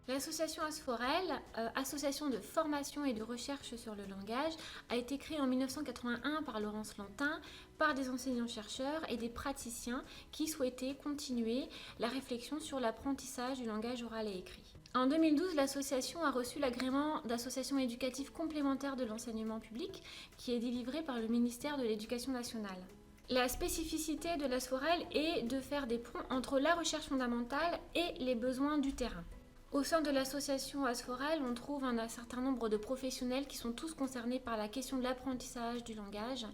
L'association Asforel, association de formation et de recherche sur le langage, a été créée en 1981 par Laurence Lantin, par des enseignants-chercheurs et des praticiens qui souhaitaient continuer la réflexion sur l'apprentissage du langage oral et écrit. En 2012, l'association a reçu l'agrément d'association éducative complémentaire de l'enseignement public qui est délivré par le ministère de l'Éducation nationale. La spécificité de l'Asforel est de faire des ponts entre la recherche fondamentale et les besoins du terrain. Au sein de l'association Asforel, on trouve un certain nombre de professionnels qui sont tous concernés par la question de l'apprentissage du langage,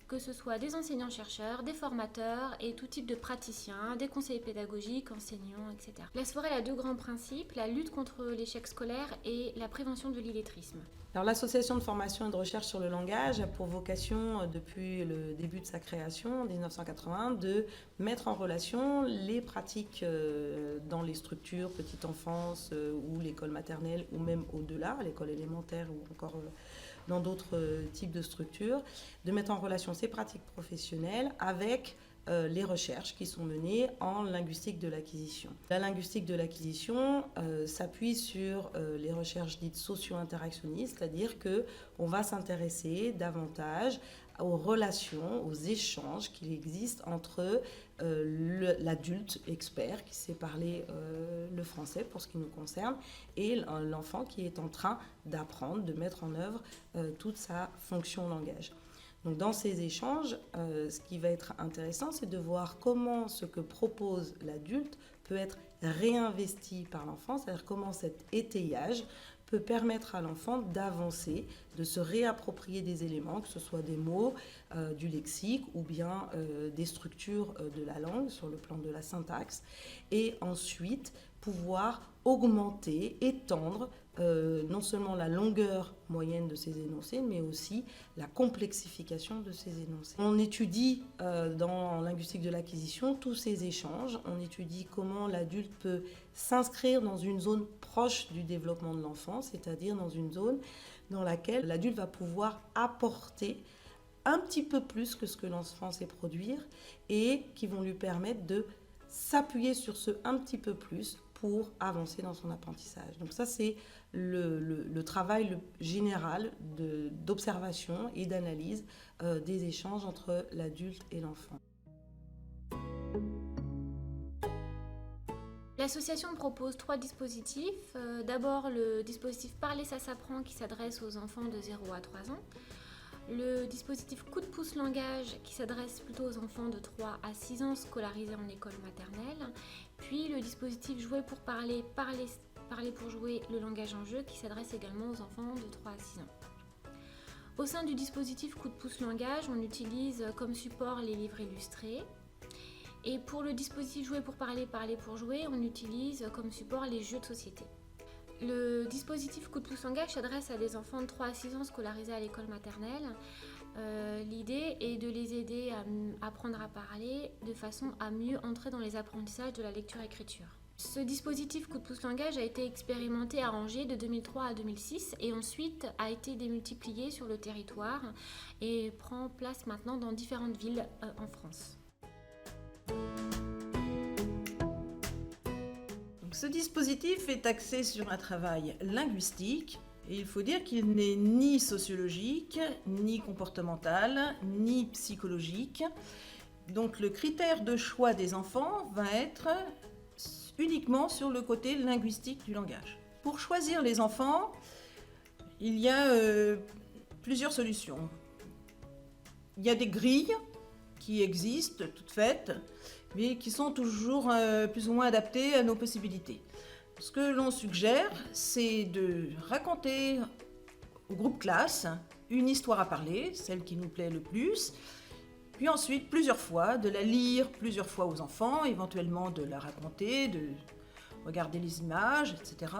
que ce soit des enseignants-chercheurs, des formateurs et tout type de praticiens, des conseillers pédagogiques, enseignants, etc. L'Asforel a deux grands principes, la lutte contre l'échec scolaire et la prévention de l'illettrisme. Alors, l'association de formation et de recherche sur le langage a pour vocation, depuis le début de sa création en 1980, de mettre en relation les pratiques dans les structures petite enfance ou l'école maternelle ou même au-delà, l'école élémentaire ou encore dans d'autres types de structures, de mettre en relation ces pratiques professionnelles avec les recherches qui sont menées en linguistique de l'acquisition. La linguistique de l'acquisition s'appuie sur les recherches dites socio-interactionnistes, c'est-à-dire qu'on va s'intéresser davantage aux relations, aux échanges qu'il existe entre l'adulte expert qui sait parler le français pour ce qui nous concerne et l'enfant qui est en train d'apprendre, de mettre en œuvre toute sa fonction langage. Donc dans ces échanges, ce qui va être intéressant, c'est de voir comment ce que propose l'adulte peut être réinvesti par l'enfant, c'est-à-dire comment cet étayage peut permettre à l'enfant d'avancer, de se réapproprier des éléments, que ce soit des mots, du lexique ou bien des structures de la langue sur le plan de la syntaxe, et ensuite pouvoir augmenter, étendre non seulement la longueur moyenne de ces énoncés, mais aussi la complexification de ces énoncés. On étudie dans linguistique de l'acquisition tous ces échanges, on étudie comment l'adulte peut s'inscrire dans une zone proche du développement de l'enfant, c'est-à-dire dans une zone dans laquelle l'adulte va pouvoir apporter un petit peu plus que ce que l'enfant sait produire et qui vont lui permettre de s'appuyer sur ce un petit peu plus pour avancer dans son apprentissage. Donc ça, c'est le travail général d'observation et d'analyse des échanges entre l'adulte et l'enfant. L'association propose 3 dispositifs. D'abord, le dispositif Parler ça s'apprend qui s'adresse aux enfants de 0 à 3 ans. Le dispositif Coup de pouce langage qui s'adresse plutôt aux enfants de 3 à 6 ans scolarisés en école maternelle. Puis le dispositif Jouer pour parler, parler pour jouer, le langage en jeu qui s'adresse également aux enfants de 3 à 6 ans. Au sein du dispositif Coup de pouce langage, on utilise comme support les livres illustrés. Et pour le dispositif Jouer pour parler, parler pour jouer, on utilise comme support les jeux de société. Le dispositif Coup de pouce langage s'adresse à des enfants de 3 à 6 ans scolarisés à l'école maternelle. L'idée est de les aider à apprendre à parler de façon à mieux entrer dans les apprentissages de la lecture-écriture. Ce dispositif Coup de pouce langage a été expérimenté à Angers de 2003 à 2006 et ensuite a été démultiplié sur le territoire et prend place maintenant dans différentes villes en France. Ce dispositif est axé sur un travail linguistique et il faut dire qu'il n'est ni sociologique, ni comportemental, ni psychologique. Donc le critère de choix des enfants va être uniquement sur le côté linguistique du langage. Pour choisir les enfants, il y a plusieurs solutions. Il y a des grilles qui existent, toutes faites, mais qui sont toujours plus ou moins adaptées à nos possibilités. Ce que l'on suggère, c'est de raconter au groupe classe une histoire à parler, celle qui nous plaît le plus, puis ensuite plusieurs fois, de la lire plusieurs fois aux enfants, éventuellement de la raconter, de regarder les images, etc.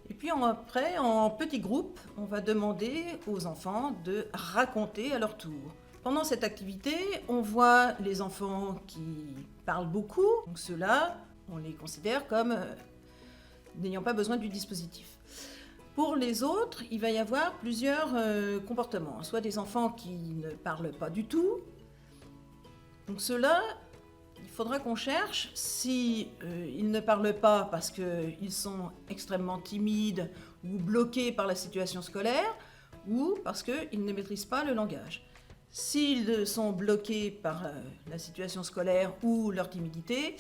Et puis après, en petits groupes, on va demander aux enfants de raconter à leur tour. Pendant cette activité, on voit les enfants qui parlent beaucoup, donc ceux-là, on les considère comme n'ayant pas besoin du dispositif. Pour les autres, il va y avoir plusieurs comportements, soit des enfants qui ne parlent pas du tout, donc ceux-là, Il faudra qu'on cherche si ils ne parlent pas parce qu'ils sont extrêmement timides ou bloqués par la situation scolaire ou parce qu'ils ne maîtrisent pas le langage. S'ils sont bloqués par la situation scolaire ou leur timidité,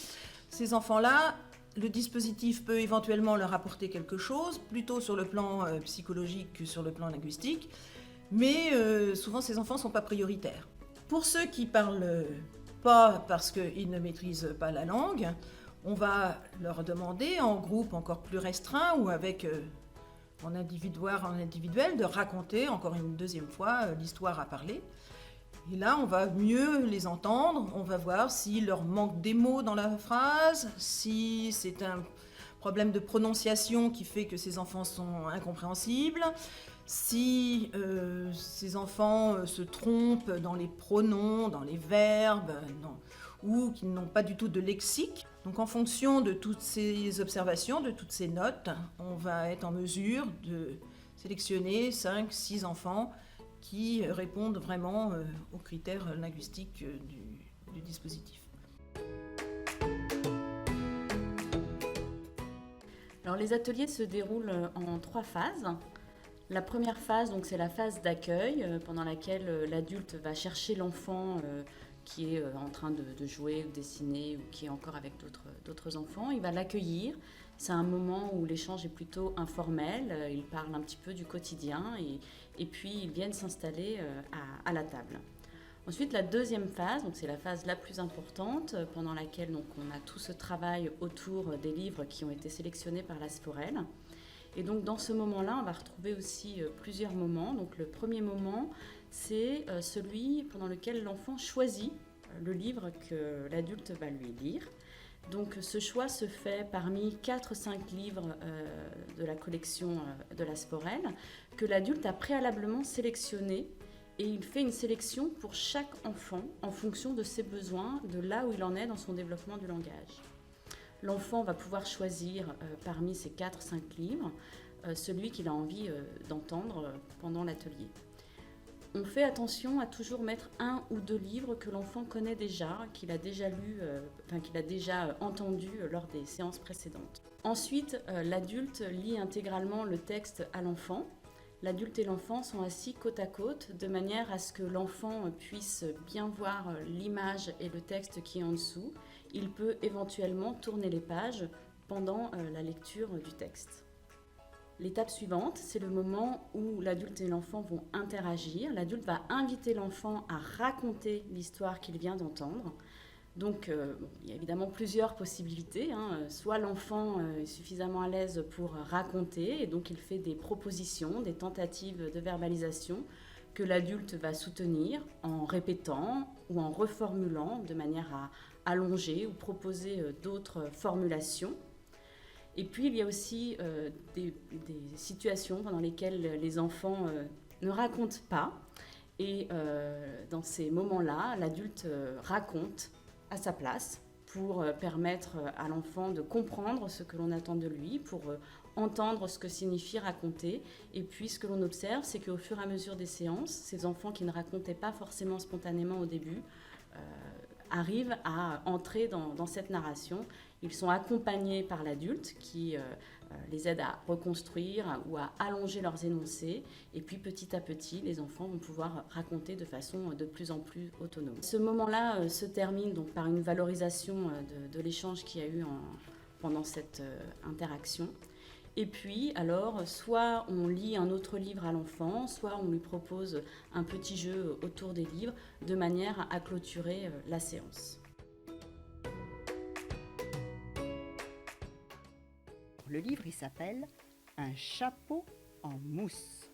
ces enfants-là, le dispositif peut éventuellement leur apporter quelque chose, plutôt sur le plan psychologique que sur le plan linguistique, mais souvent ces enfants ne sont pas prioritaires. Pour ceux qui parlent pas parce qu'ils ne maîtrisent pas la langue, on va leur demander en groupe encore plus restreint ou avec en individuel de raconter encore une deuxième fois l'histoire à parler. Et là, on va mieux les entendre, on va voir s'il leur manque des mots dans la phrase, si c'est un problème de prononciation qui fait que ces enfants sont incompréhensibles, si ces enfants se trompent dans les pronoms, dans les verbes, ou qu'ils n'ont pas du tout de lexique. Donc en fonction de toutes ces observations, de toutes ces notes, on va être en mesure de sélectionner 5-6 enfants qui répondent vraiment aux critères linguistiques du dispositif. Alors les ateliers se déroulent en 3 phases. La première phase, donc, c'est la phase d'accueil, pendant laquelle l'adulte va chercher l'enfant qui est en train de jouer ou dessiner ou qui est encore avec d'autres enfants. Il va l'accueillir. C'est un moment où l'échange est plutôt informel. Ils parlent un petit peu du quotidien et puis ils viennent s'installer à la table. Ensuite, la deuxième phase, donc c'est la phase la plus importante, pendant laquelle donc, on a tout ce travail autour des livres qui ont été sélectionnés par la Sforel. Et donc dans ce moment-là, on va retrouver aussi plusieurs moments. Donc le premier moment, c'est celui pendant lequel l'enfant choisit le livre que l'adulte va lui lire. Donc ce choix se fait parmi 4-5 livres de la collection de la Sforel que l'adulte a préalablement sélectionné. Et il fait une sélection pour chaque enfant en fonction de ses besoins, de là où il en est dans son développement du langage. L'enfant va pouvoir choisir parmi ces 4-5 livres celui qu'il a envie d'entendre pendant l'atelier. On fait attention à toujours mettre 1 ou 2 livres que l'enfant connaît déjà, qu'il a déjà lu, qu'il a déjà entendu lors des séances précédentes. Ensuite, l'adulte lit intégralement le texte à l'enfant. L'adulte et l'enfant sont assis côte à côte de manière à ce que l'enfant puisse bien voir l'image et le texte qui est en dessous. Il peut éventuellement tourner les pages pendant la lecture du texte. L'étape suivante, c'est le moment où l'adulte et l'enfant vont interagir. L'adulte va inviter l'enfant à raconter l'histoire qu'il vient d'entendre. Donc, il y a évidemment plusieurs possibilités. Soit l'enfant est suffisamment à l'aise pour raconter, et donc il fait des propositions, des tentatives de verbalisation que l'adulte va soutenir en répétant ou en reformulant de manière à allonger ou proposer d'autres formulations. Et puis, il y a aussi des situations pendant lesquelles les enfants ne racontent pas. Et dans ces moments-là, l'adulte raconte à sa place pour permettre à l'enfant de comprendre ce que l'on attend de lui, pour entendre ce que signifie raconter. Et puis ce que l'on observe, c'est qu'au fur et à mesure des séances, ces enfants qui ne racontaient pas forcément spontanément au début arrivent à entrer dans cette narration. Ils sont accompagnés par l'adulte qui les aide à reconstruire ou à allonger leurs énoncés. Et puis petit à petit, les enfants vont pouvoir raconter de façon de plus en plus autonome. Ce moment-là se termine donc par une valorisation de l'échange qu'il y a eu pendant cette interaction. Et puis, alors, soit on lit un autre livre à l'enfant, soit on lui propose un petit jeu autour des livres, de manière à clôturer la séance. Le livre, il s'appelle « Un chapeau en mousse ».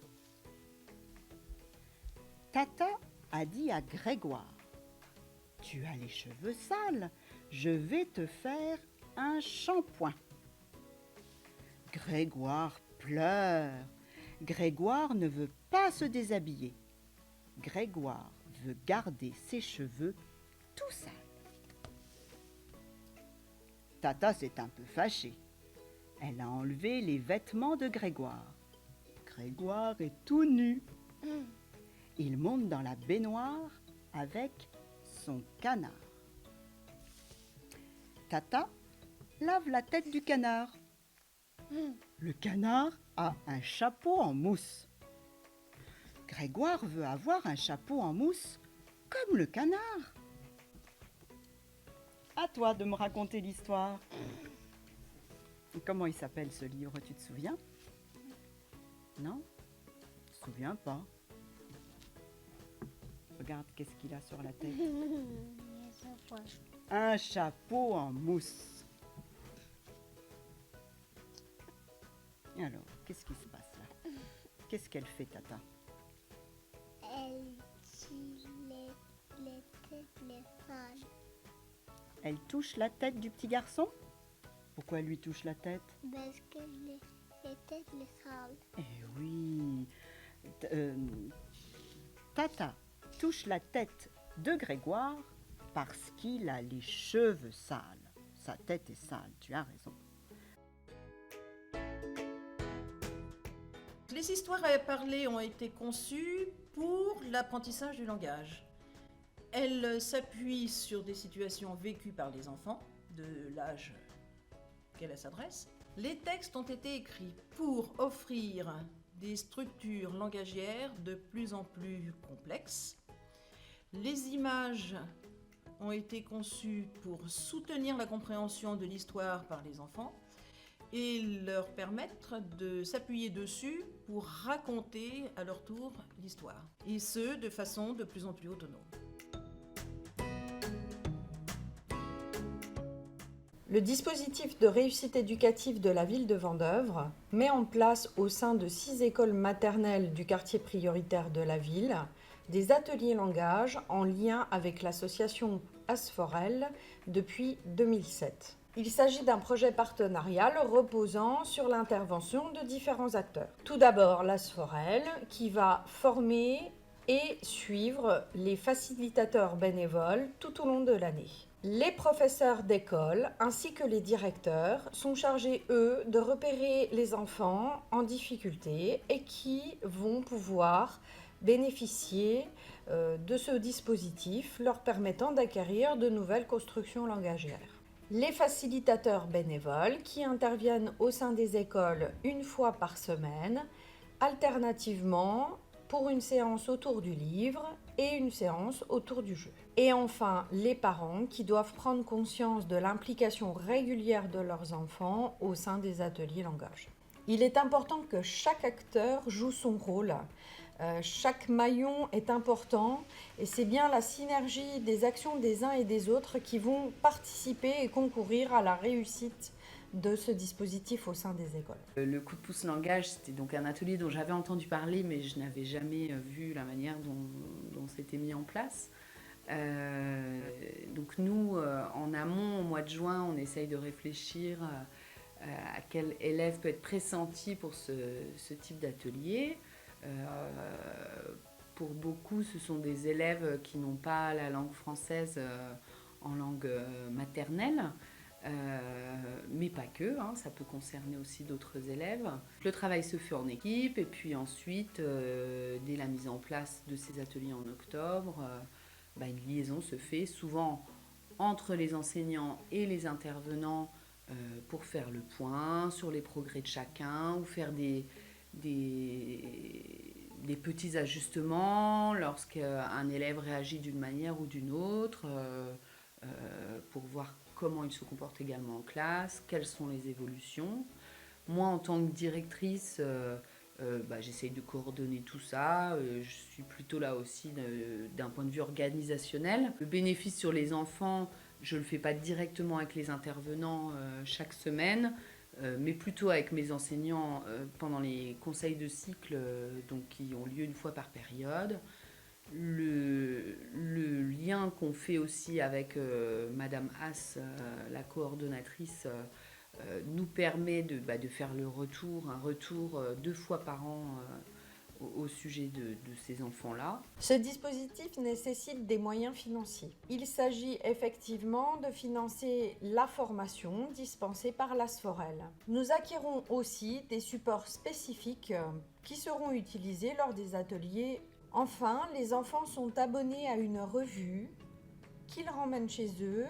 Tata a dit à Grégoire « Tu as les cheveux sales, je vais te faire un shampoing ». Grégoire pleure. Grégoire ne veut pas se déshabiller. Grégoire veut garder ses cheveux tout sales. Tata s'est un peu fâchée. Elle a enlevé les vêtements de Grégoire. Grégoire est tout nu. Il monte dans la baignoire avec son canard. Tata lave la tête du canard. Le canard a un chapeau en mousse. Grégoire veut avoir un chapeau en mousse comme le canard. À toi de me raconter l'histoire. Comment il s'appelle ce livre, tu te souviens? Non? Je ne me souviens pas. Regarde, qu'est-ce qu'il a sur la tête? Un chapeau en mousse. Alors, qu'est-ce qui se passe là? Qu'est-ce qu'elle fait, Tata? Elle tire les têtes, les femmes. Elle touche la tête du petit garçon? Pourquoi elle lui touche la tête? Parce que les têtes, les sales. Eh oui. Tata touche la tête de Grégoire parce qu'il a les cheveux sales. Sa tête est sale, tu as raison. Les histoires à parler ont été conçues pour l'apprentissage du langage. Elles s'appuient sur des situations vécues par les enfants, de l'âge auquel elles s'adressent. Les textes ont été écrits pour offrir des structures langagières de plus en plus complexes. Les images ont été conçues pour soutenir la compréhension de l'histoire par les enfants et leur permettre de s'appuyer dessus pour raconter à leur tour l'histoire, et ce, de façon de plus en plus autonome. Le dispositif de réussite éducative de la ville de Vendeuvre met en place au sein de 6 écoles maternelles du quartier prioritaire de la ville des ateliers langage en lien avec l'association Asforel depuis 2007. Il s'agit d'un projet partenarial reposant sur l'intervention de différents acteurs. Tout d'abord l'Asforel qui va former et suivre les facilitateurs bénévoles tout au long de l'année. Les professeurs d'école ainsi que les directeurs sont chargés, eux, de repérer les enfants en difficulté et qui vont pouvoir bénéficier de ce dispositif leur permettant d'acquérir de nouvelles constructions langagières. Les facilitateurs bénévoles qui interviennent au sein des écoles une fois par semaine, alternativement pour une séance autour du livre et une séance autour du jeu. Et enfin, les parents qui doivent prendre conscience de l'implication régulière de leurs enfants au sein des ateliers langage. Il est important que chaque acteur joue son rôle. Chaque maillon est important et c'est bien la synergie des actions des uns et des autres qui vont participer et concourir à la réussite de ce dispositif au sein des écoles. Le coup de pouce langage, c'était donc un atelier dont j'avais entendu parler, mais je n'avais jamais vu la manière dont c'était mis en place. Donc nous, en amont, au mois de juin, on essaye de réfléchir à quel élève peut être pressenti pour ce type d'atelier. Pour beaucoup, ce sont des élèves qui n'ont pas la langue française en langue maternelle. Mais pas que, hein, ça peut concerner aussi d'autres élèves. Le travail se fait en équipe et puis ensuite, dès la mise en place de ces ateliers en octobre, une liaison se fait souvent entre les enseignants et les intervenants pour faire le point sur les progrès de chacun ou faire des petits ajustements lorsqu'un élève réagit d'une manière ou d'une autre pour voir comment il se comporte également en classe, quelles sont les évolutions. Moi, en tant que directrice, j'essaye de coordonner tout ça. Je suis plutôt là aussi d'un point de vue organisationnel. Le bénéfice sur les enfants, je ne le fais pas directement avec les intervenants chaque semaine, mais plutôt avec mes enseignants pendant les conseils de cycle qui ont lieu une fois par période. Le lien qu'on fait aussi avec Madame Haas, la coordonnatrice, nous permet de faire un retour 2 fois par an au sujet de ces enfants-là. Ce dispositif nécessite des moyens financiers. Il s'agit effectivement de financer la formation dispensée par l'Asforel. Nous acquérons aussi des supports spécifiques qui seront utilisés lors des ateliers. Enfin, les enfants sont abonnés à une revue qu'ils ramènent chez eux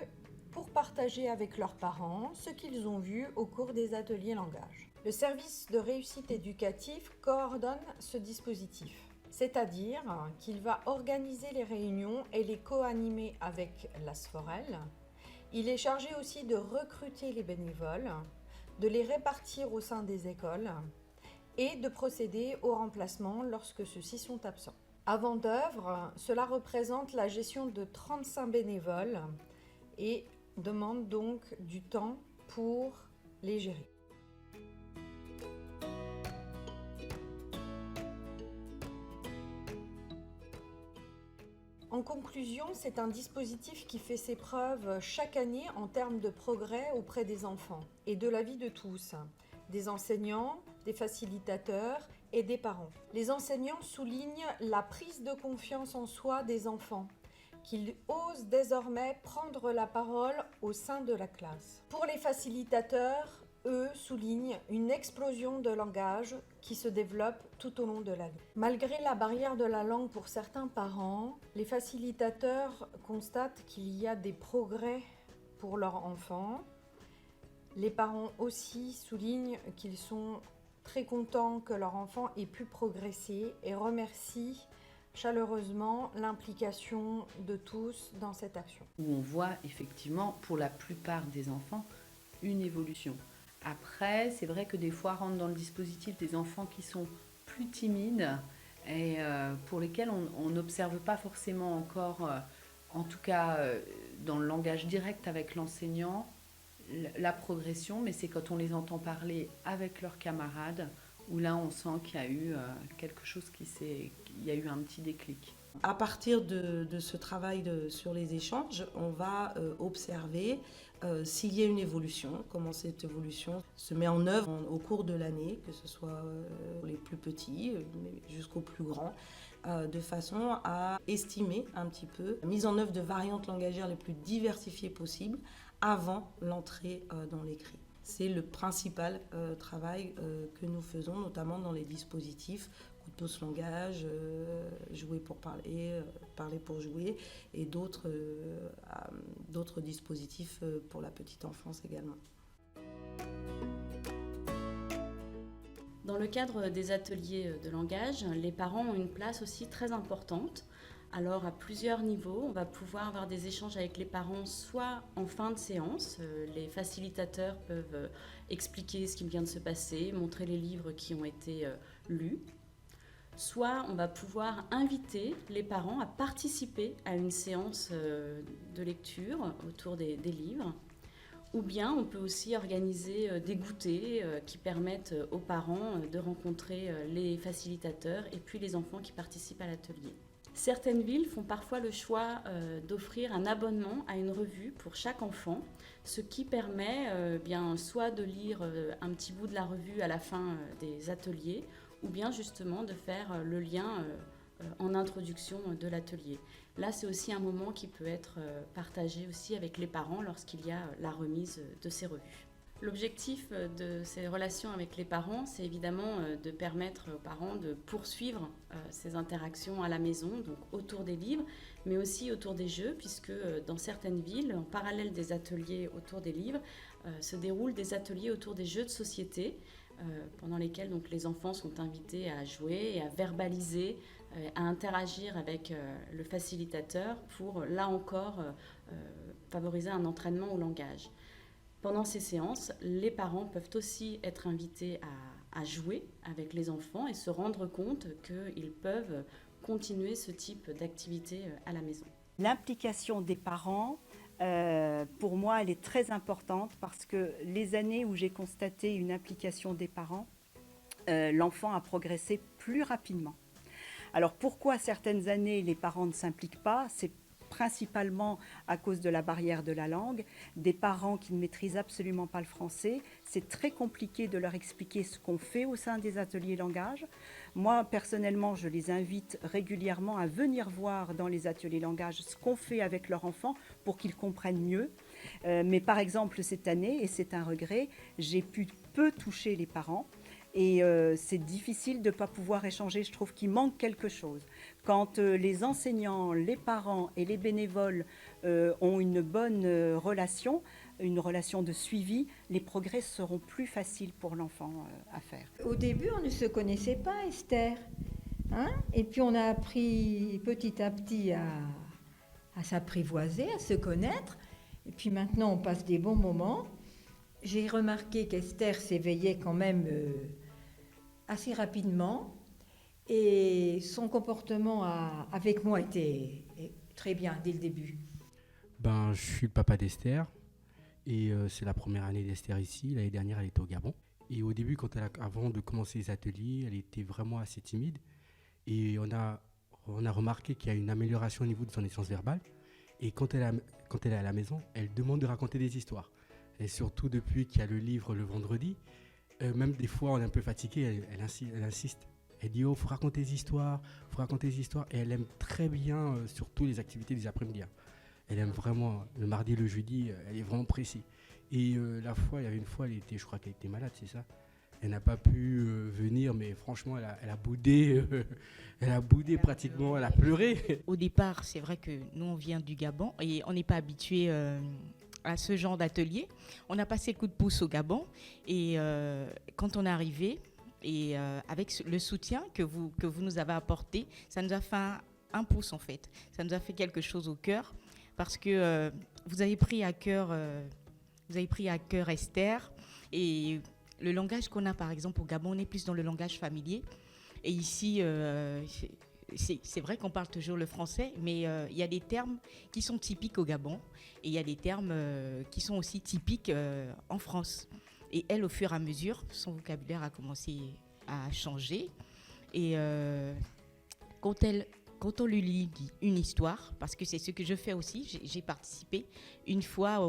pour partager avec leurs parents ce qu'ils ont vu au cours des ateliers langage. Le service de réussite éducative coordonne ce dispositif, c'est-à-dire qu'il va organiser les réunions et les co-animer avec l'ASFOREL. Il est chargé aussi de recruter les bénévoles, de les répartir au sein des écoles et de procéder au remplacement lorsque ceux-ci sont absents. À Vendeuvre, cela représente la gestion de 35 bénévoles et demande donc du temps pour les gérer. En conclusion, c'est un dispositif qui fait ses preuves chaque année en termes de progrès auprès des enfants et de la vie de tous, des enseignants, des facilitateurs et des parents. Les enseignants soulignent la prise de confiance en soi des enfants, qu'ils osent désormais prendre la parole au sein de la classe. Pour les facilitateurs, eux soulignent une explosion de langage qui se développe tout au long de l'année. Malgré la barrière de la langue pour certains parents, les facilitateurs constatent qu'il y a des progrès pour leurs enfants. Les parents aussi soulignent qu'ils sont très contents que leur enfant ait pu progresser et remercient chaleureusement l'implication de tous dans cette action. Où on voit effectivement pour la plupart des enfants une évolution. Après, c'est vrai que des fois rentrent dans le dispositif des enfants qui sont plus timides et pour lesquels on n'observe pas forcément encore, en tout cas dans le langage direct avec l'enseignant, la progression, mais c'est quand on les entend parler avec leurs camarades où là on sent qu'il y a eu quelque chose il y a eu un petit déclic. À partir de ce travail sur les échanges, on va observer s'il y a une évolution, comment cette évolution se met en œuvre au cours de l'année, que ce soit les plus petits jusqu'aux plus grands, de façon à estimer un petit peu la mise en œuvre de variantes langagères les plus diversifiées possibles avant l'entrée dans l'écrit. C'est le principal travail que nous faisons, notamment dans les dispositifs coup de pouce langage, jouer pour parler, parler pour jouer, et d'autres dispositifs pour la petite enfance également. Dans le cadre des ateliers de langage, les parents ont une place aussi très importante. Alors à plusieurs niveaux, on va pouvoir avoir des échanges avec les parents, soit en fin de séance, les facilitateurs peuvent expliquer ce qui vient de se passer, montrer les livres qui ont été lus. Soit on va pouvoir inviter les parents à participer à une séance de lecture autour des livres. Ou bien on peut aussi organiser des goûters qui permettent aux parents de rencontrer les facilitateurs et puis les enfants qui participent à l'atelier. Certaines villes font parfois le choix d'offrir un abonnement à une revue pour chaque enfant, ce qui permet soit de lire un petit bout de la revue à la fin des ateliers, ou bien justement de faire le lien en introduction de l'atelier. Là, c'est aussi un moment qui peut être partagé aussi avec les parents lorsqu'il y a la remise de ces revues. L'objectif de ces relations avec les parents, c'est évidemment de permettre aux parents de poursuivre ces interactions à la maison, donc autour des livres, mais aussi autour des jeux, puisque dans certaines villes, en parallèle des ateliers autour des livres, se déroulent des ateliers autour des jeux de société, pendant lesquels donc, les enfants sont invités à jouer et à verbaliser, à interagir avec le facilitateur pour, là encore, favoriser un entraînement au langage. Pendant ces séances, les parents peuvent aussi être invités à jouer avec les enfants et se rendre compte qu'ils peuvent continuer ce type d'activité à la maison. L'implication des parents, pour moi, elle est très importante parce que les années où j'ai constaté une implication des parents, l'enfant a progressé plus rapidement. Alors pourquoi certaines années les parents ne s'impliquent pas ? C'est principalement à cause de la barrière de la langue, des parents qui ne maîtrisent absolument pas le français. C'est très compliqué de leur expliquer ce qu'on fait au sein des ateliers langage. Moi, personnellement, je les invite régulièrement à venir voir dans les ateliers langage ce qu'on fait avec leurs enfants pour qu'ils comprennent mieux. Mais par exemple, cette année, et c'est un regret, j'ai pu peu toucher les parents. Et c'est difficile de ne pas pouvoir échanger, je trouve qu'il manque quelque chose. Quand les enseignants, les parents et les bénévoles ont une bonne relation, une relation de suivi, les progrès seront plus faciles pour l'enfant à faire. Au début, on ne se connaissait pas, Esther. Hein, et puis on a appris petit à petit à s'apprivoiser, à se connaître. Et puis maintenant, on passe des bons moments. J'ai remarqué qu'Esther s'éveillait quand même assez rapidement. Et son comportement avec moi était très bien dès le début. Je suis le papa d'Esther. Et c'est la première année d'Esther ici. L'année dernière, elle était au Gabon. Et au début, avant de commencer les ateliers, elle était vraiment assez timide. Et on a remarqué qu'il y a une amélioration au niveau de son essence verbale. Et quand elle est à la maison, elle demande de raconter des histoires. Et surtout depuis qu'il y a le livre le vendredi, même des fois on est un peu fatigué, elle insiste. Elle dit, faut raconter des histoires, Et elle aime très bien surtout les activités des après-midi. Elle aime vraiment, le mardi et le jeudi, elle est vraiment précise. Et il y avait une fois, je crois qu'elle était malade, c'est ça. Elle n'a pas pu venir, mais franchement, elle a boudé, pratiquement, elle a pleuré. Au départ, c'est vrai que nous, on vient du Gabon et on n'est pas habitué à ce genre d'atelier. On a passé le coup de pouce au Gabon et quand on est arrivé, et avec le soutien que vous nous avez apporté, ça nous a fait un pouce en fait. Ça nous a fait quelque chose au cœur parce que vous avez pris à cœur Esther et le langage qu'on a, par exemple, au Gabon, on est plus dans le langage familier. Et ici, c'est vrai qu'on parle toujours le français, mais il y a des termes qui sont typiques au Gabon et il y a des termes qui sont aussi typiques en France. Et elle, au fur et à mesure, son vocabulaire a commencé à changer. Et quand on lui lit une histoire, parce que c'est ce que je fais aussi, j'ai participé une fois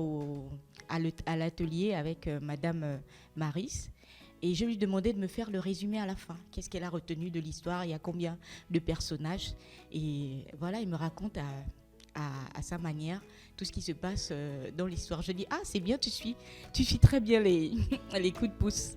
à l'atelier avec Madame Maris, et je lui demandais de me faire le résumé à la fin. Qu'est-ce qu'elle a retenu de l'histoire? Il y a combien de personnages? Et voilà, il me raconte à sa manière tout ce qui se passe dans l'histoire. Je dis, c'est bien, tu suis très bien les coups de pouce.